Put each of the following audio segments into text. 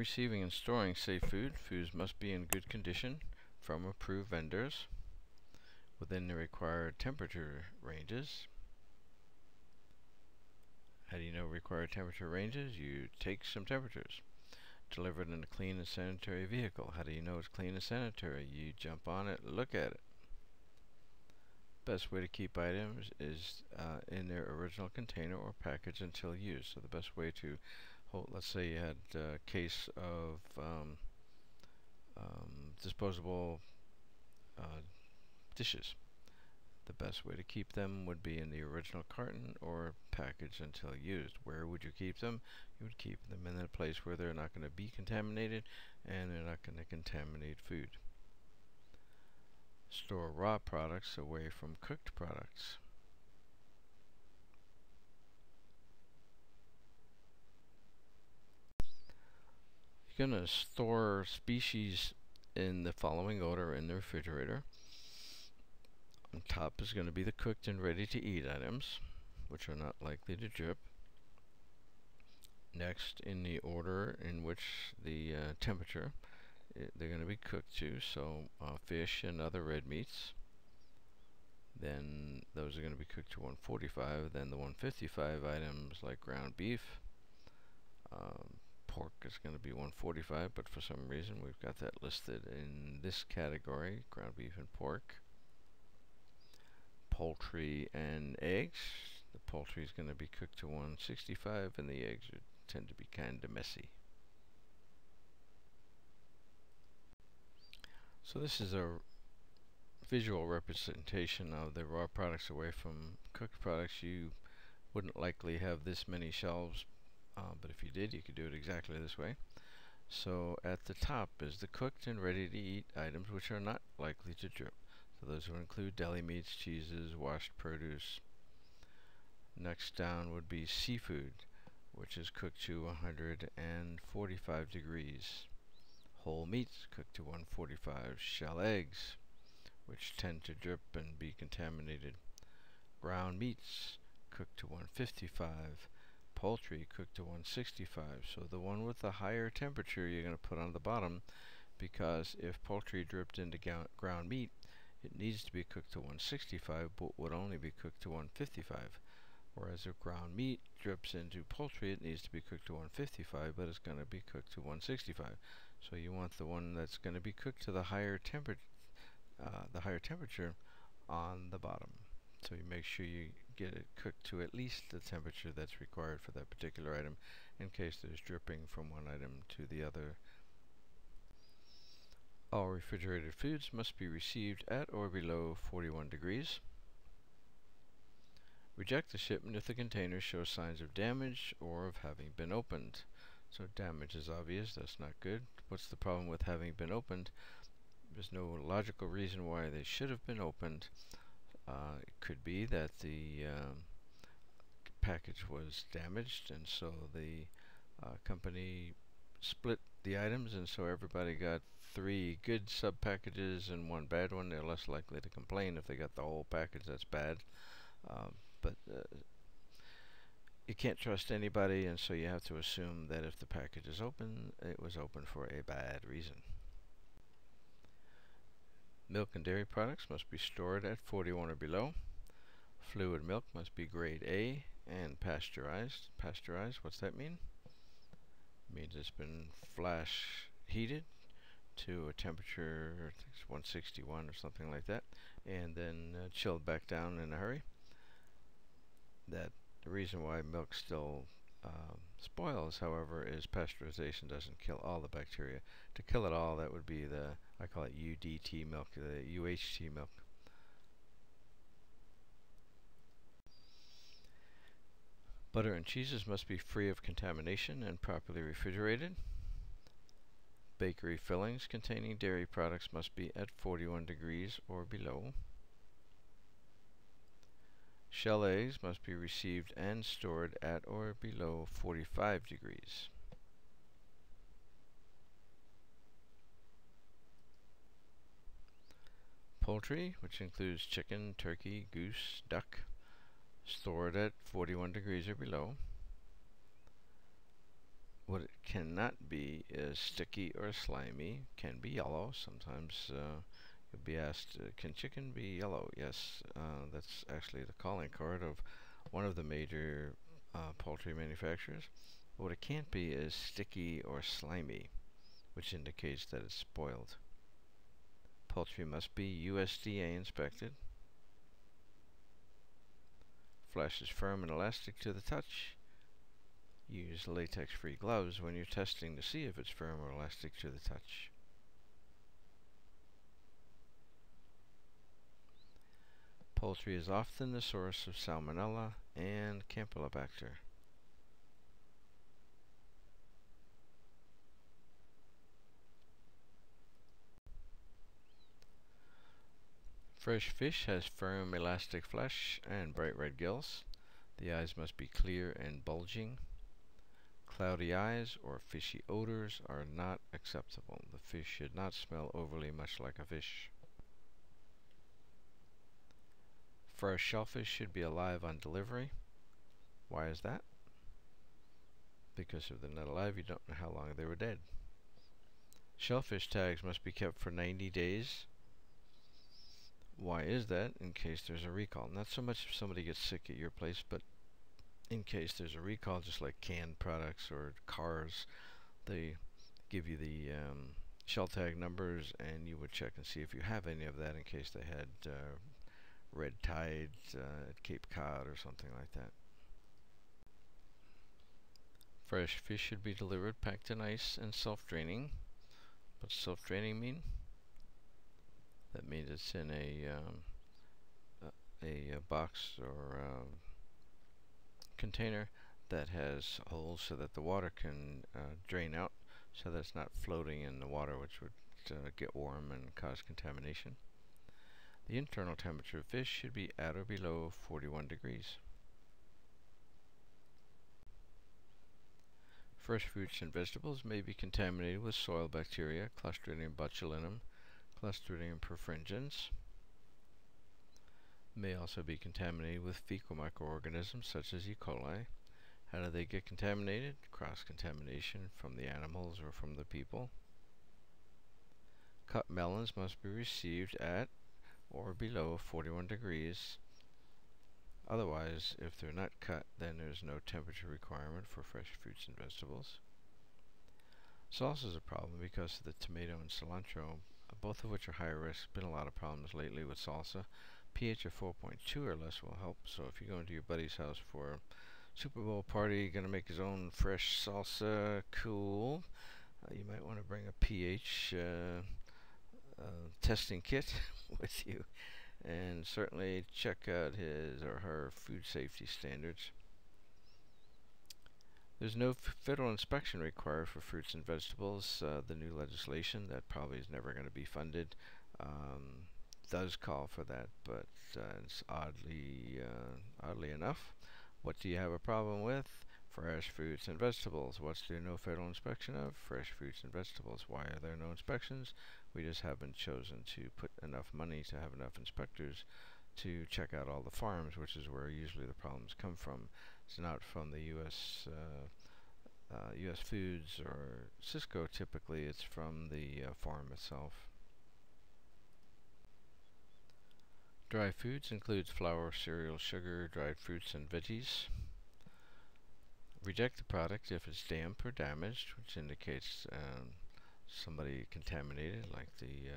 Receiving and storing safe food. Foods must be in good condition from approved vendors within the required temperature ranges. How do you know required temperature ranges? You take some temperatures. Delivered in a clean and sanitary vehicle. How do you know it's clean and sanitary? You jump on it, look at it. Best way to keep items is in their original container or package until used. So the best way to hold, let's say you had a case of disposable dishes. The best way to keep them would be in the original carton or package until used. Where would you keep them? You would keep them in a place where they're not going to be contaminated and they're not going to contaminate food. Store raw products away from cooked products. You're going to store species in the following order in the refrigerator. On top is going to be the cooked and ready to eat items, which are not likely to drip. Next, in the order in which the temperature, they're going to be cooked to, so fish and other red meats. Then those are going to be cooked to 145. Then the 155 items like ground beef. Pork is going to be 145, but for some reason we've got that listed in this category, ground beef and pork. Poultry and eggs. The poultry is going to be cooked to 165 and the eggs tend to be kind of messy. So this is a visual representation of the raw products away from cooked products. You wouldn't likely have this many shelves, but if you did, you could do it exactly this way. So at the top is the cooked and ready to eat items which are not likely to drip. So those would include deli meats, cheeses, washed produce. Next down would be seafood, which is cooked to 145 degrees. Whole meats cooked to 145. Shell eggs, which tend to drip and be contaminated. Ground meats cooked to 155. Poultry cooked to 165. So the one with the higher temperature you're going to put on the bottom, because if poultry dripped into ground meat, it needs to be cooked to 165, but would only be cooked to 155. Whereas if ground meat drips into poultry, it needs to be cooked to 155, but it's going to be cooked to 165. So you want the one that's going to be cooked to the higher temperature on the bottom. So you make sure you get it cooked to at least the temperature that's required for that particular item, in case there's dripping from one item to the other. All refrigerated foods must be received at or below 41 degrees. Reject the shipment if the container shows signs of damage or of having been opened. So damage is obvious, that's not good. What's the problem with having been opened? There's no logical reason why they should have been opened. It could be that the package was damaged, and so the company split the items, and so everybody got 3 good sub packages and 1 bad one. They're less likely to complain if they got the whole package that's bad. But you can't trust anybody, and so you have to assume that if the package is open, it was open for a bad reason. Milk and dairy products must be stored at 41 or below. Fluid milk must be grade A and pasteurized. Pasteurized, what's that mean? It means it's been flash heated to a temperature, I think it's 161 or something like that, and then chilled back down in a hurry. That the reason why milk still spoils, however, is pasteurization doesn't kill all the bacteria. To kill it all, that would be the, I call it UDT milk, the UHT milk. Butter and cheeses must be free of contamination and properly refrigerated. Bakery fillings containing dairy products must be at 41 degrees or below. Shell eggs must be received and stored at or below 45 degrees. Poultry, which includes chicken, turkey, goose, duck, stored at 41 degrees or below. What it cannot be is sticky or slimy. Can be yellow. Sometimes you'll be asked, can chicken be yellow? Yes, that's actually the calling card of one of the major poultry manufacturers. But what it can't be is sticky or slimy, which indicates that it's spoiled. Poultry must be USDA inspected. Flesh is firm and elastic to the touch. Use latex-free gloves when you're testing to see if it's firm or elastic to the touch. Poultry is often the source of Salmonella and Campylobacter. Fresh fish has firm, elastic flesh and bright red gills. The eyes must be clear and bulging. Cloudy eyes or fishy odors are not acceptable. The fish should not smell overly much like a fish. Fresh shellfish should be alive on delivery. Why is that? Because if they're not alive, you don't know how long they were dead. Shellfish tags must be kept for 90 days. Why is that? In case there's a recall. Not so much if somebody gets sick at your place, but in case there's a recall, just like canned products or cars, they give you the shell tag numbers, and you would check and see if you have any of that in case they had red tide at Cape Cod or something like that. Fresh fish should be delivered packed in ice and self-draining. What's self-draining mean? That means it's in a box or container that has holes so that the water can drain out, so that it's not floating in the water, which would get warm and cause contamination. The internal temperature of fish should be at or below 41 degrees. Fresh fruits and vegetables may be contaminated with soil bacteria, Clostridium botulinum, Clostridium perfringens. May also be contaminated with fecal microorganisms such as E. coli. How do they get contaminated? Cross-contamination from the animals or from the people. Cut melons must be received at or below 41 degrees. Otherwise, if they're not cut, then there's no temperature requirement for fresh fruits and vegetables. Salsa is a problem because of the tomato and cilantro, both of which are higher risk. Been a lot of problems lately with salsa. pH of 4.2 or less will help. So if you go into your buddy's house for a Super Bowl party, gonna make his own fresh salsa, cool. You might want to bring a pH testing kit with you, and certainly check out his or her food safety standards. There's no federal inspection required for fruits and vegetables. The new legislation that probably is never going to be funded does call for that, but it's oddly enough. What do you have a problem with? Fresh fruits and vegetables. What's there no federal inspection of? Fresh fruits and vegetables. Why are there no inspections? We just haven't chosen to put enough money to have enough inspectors to check out all the farms, which is where usually the problems come from. It's not from the U.S. Foods or Cisco. Typically, it's from the farm itself. Dry foods includes flour, cereal, sugar, dried fruits, and veggies. Reject the product if it's damp or damaged, which indicates somebody contaminated, like the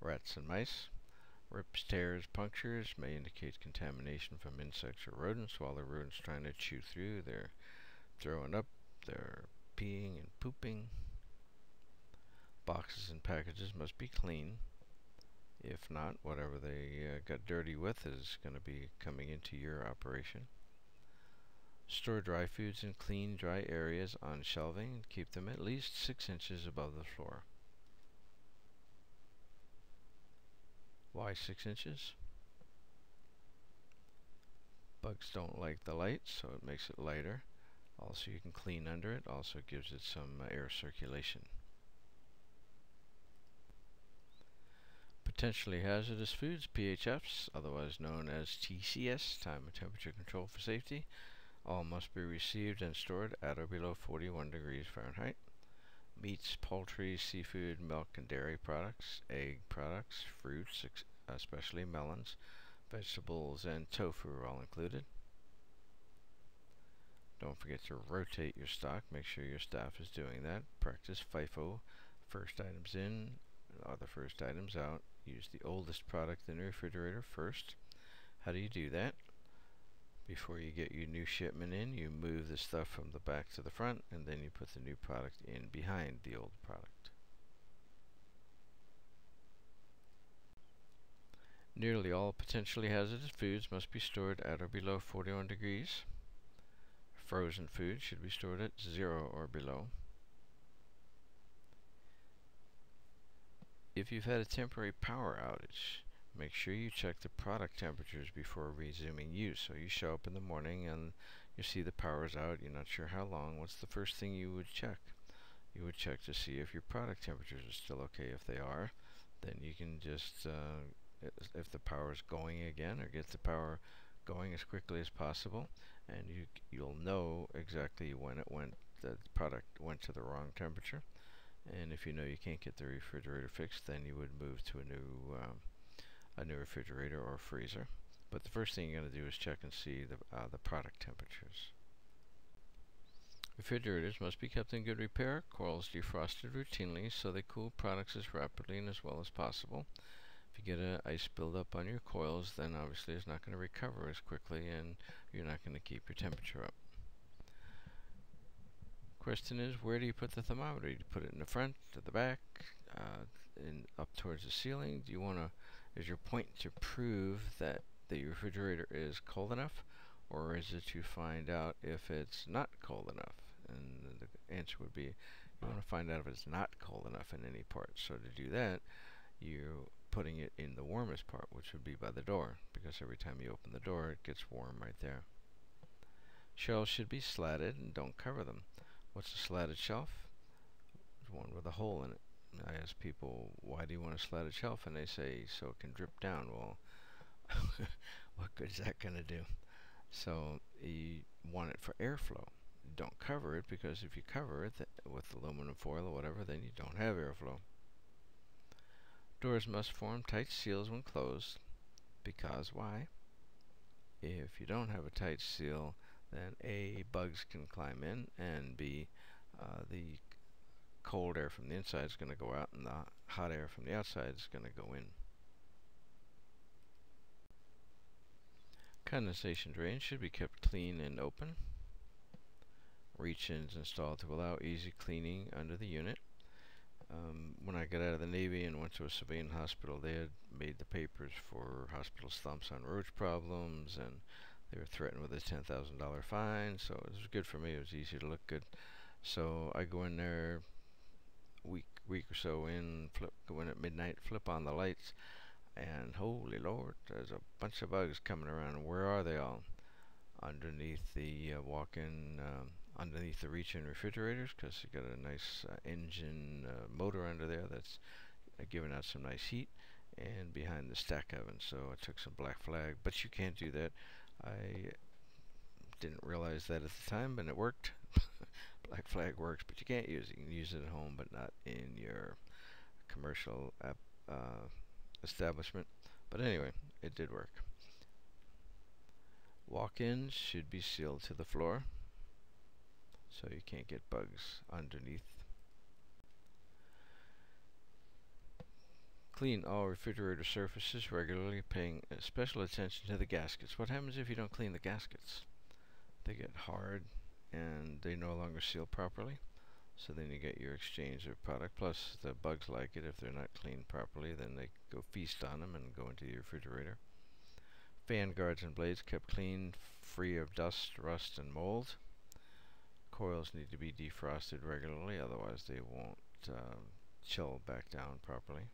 rats and mice. Rips, tears, punctures may indicate contamination from insects or rodents. While the rodents trying to chew through, they're throwing up, they're peeing and pooping. Boxes and packages must be clean. If not, whatever they got dirty with is going to be coming into your operation. Store dry foods in clean, dry areas on shelving and keep them at least 6 inches above the floor. Why 6 inches? Bugs don't like the light, so it makes it lighter. Also, you can clean under it. Also gives it some air circulation. Potentially hazardous foods, PHFs, otherwise known as TCS, time and temperature control for safety. All must be received and stored at or below 41 degrees Fahrenheit. Meats, poultry, seafood, milk and dairy products, egg products, fruits, especially melons, vegetables, and tofu are all included. Don't forget to rotate your stock. Make sure your staff is doing that. Practice FIFO. First items in are the first items out. Use the oldest product in the refrigerator first. How do you do that? Before you get your new shipment in, you move the stuff from the back to the front, and then you put the new product in behind the old product. Nearly all potentially hazardous foods must be stored at or below 41 degrees. Frozen food should be stored at 0 or below. If you've had a temporary power outage, make sure you check the product temperatures before resuming use. So you show up in the morning and you see the power's out, you're not sure how long. What's the first thing you would check? You would check to see if your product temperatures are still okay. If they are, then you can just, if the power is going again, or get the power going as quickly as possible, and you'll know exactly when the product went to the wrong temperature. And if you know you can't get the refrigerator fixed, then you would move to a new refrigerator or freezer. But the first thing you're going to do is check and see the product temperatures. Refrigerators must be kept in good repair, coils defrosted routinely so they cool products as rapidly and as well as possible. If you get an ice buildup on your coils, then obviously it's not going to recover as quickly and you're not going to keep your temperature up. Question is, where do you put the thermometer? Do you put it in the front, to the back, up towards the ceiling? Do you want to, is your point to prove that the refrigerator is cold enough, or is it to find out if it's not cold enough? And the answer would be, you want to find out if it's not cold enough in any part. So to do that, you're putting it in the warmest part, which would be by the door, because every time you open the door, it gets warm right there. Shelves should be slatted and don't cover them. What's a slatted shelf? One with a hole in it. I ask people, why do you want a slatted shelf? And they say, so it can drip down. Well, what good is that going to do? So you want it for airflow. Don't cover it, because if you cover it with aluminum foil or whatever, then you don't have airflow. Doors must form tight seals when closed, because why? If you don't have a tight seal, then A, bugs can climb in, and B, the cold air from the inside is going to go out and the hot air from the outside is going to go in. Condensation drains should be kept clean and open. Reach-ins installed to allow easy cleaning under the unit. When I got out of the Navy and went to a civilian hospital, they had made the papers for hospital stumps on roach problems, and they were threatened with a $10,000 fine, so it was good for me. It was easy to look good. So I go in there week or so in, go in at midnight, flip on the lights, and holy Lord, there's a bunch of bugs coming around. Where are they all? Underneath the underneath the reach-in refrigerators, because you got a nice engine motor under there that's giving out some nice heat, and behind the stack oven. So I took some Black Flag, but you can't do that. I didn't realize that at the time, and it worked. Black Flag works, but you can't use it. You can use it at home, but not in your commercial establishment. But anyway, it did work. Walk-ins should be sealed to the floor, so you can't get bugs underneath. Clean all refrigerator surfaces regularly, paying special attention to the gaskets. What happens if you don't clean the gaskets? They get hard and they no longer seal properly. So then you get your exchange of product. Plus the bugs like it. If they're not cleaned properly, then they go feast on them and go into the refrigerator. Fan guards and blades kept clean, free of dust, rust, and mold. Coils need to be defrosted regularly, otherwise they won't chill back down properly.